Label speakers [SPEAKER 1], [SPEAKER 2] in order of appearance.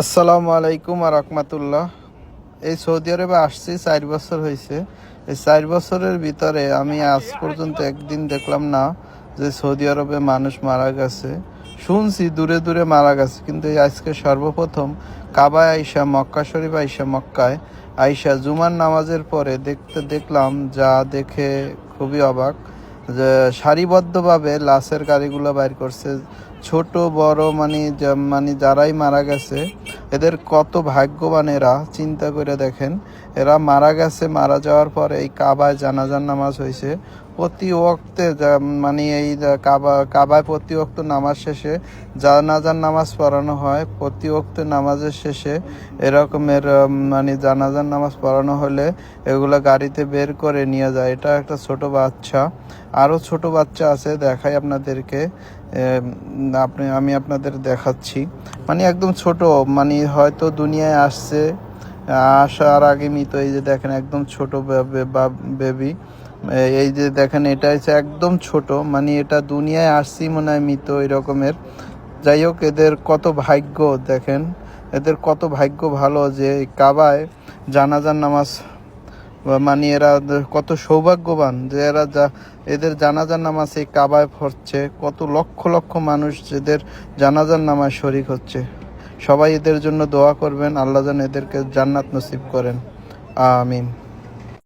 [SPEAKER 1] আসসালামু আলাইকুম আর রহমাতুল্লাহ। এই সৌদি আরবে আসছি 4 বছর হয়েছে। এই 4 বছরের ভিতরে আমি আজ পর্যন্ত একদিন দেখলাম না যে সৌদি আরবে মানুষ মারা গেছে। শুনছি দূরে দূরে মারা গেছে, কিন্তু এই আজকে সর্বপ্রথম কাবায় আইসা, মক্কা শরীফ আইসা, মক্কায় আইসা জুমার নামাজের পরে দেখলাম, যা দেখে খুবই অবাক যে সারিবদ্ধভাবে লাশের গাড়িগুলো বাইর করছে। ছোট বড় মানে যারাই মারা গেছে, এদের কত ভাগ্যবান এরা, চিন্তা করে দেখেন। এরা মারা গেছে, মারা যাওয়ার পরে এই কাবায় জানাজার নামাজ হয়েছে প্রতি ওয়াক্তে। এই কাবায় প্রতি ওয়াক্ত নামাজ শেষে জানাজার নামাজ পড়ানো হয়। প্রতি ওয়াক্ত নামাজের শেষে এরকমের জানাজার নামাজ পড়ানো হলে এগুলো গাড়িতে বের করে নিয়ে যায়। এটা একটা ছোট বাচ্চা, আরও ছোট বাচ্চা আছে, দেখাই আপনাদেরকে। আমি আপনাদের দেখাচ্ছি। একদম ছোট, হয়তো দুনিয়ায় আসছে, আসার আগে মৃত। এই যে দেখেন, একদম ছোট বেবি। এই যে দেখেন, এটা হচ্ছে একদম ছোট, এটা দুনিয়ায় আসছি মনে হয় মৃত এই রকমের। যাই হোক, এদের কত ভাগ্য দেখেন, এদের কত ভাগ্য ভালো যে কাবায় জানাজার নামাজ, এরা কত সৌভাগ্যবান যে এদের জানাজার নামাজ এই কাবায় পড়ছে। কত লক্ষ লক্ষ মানুষ এদের জানাজার নামায় শরিক হচ্ছে। সবাই এদের জন্য দোয়া করবেন, আল্লাহ যেন এদেরকে জান্নাত নসিব করেন। আমিন।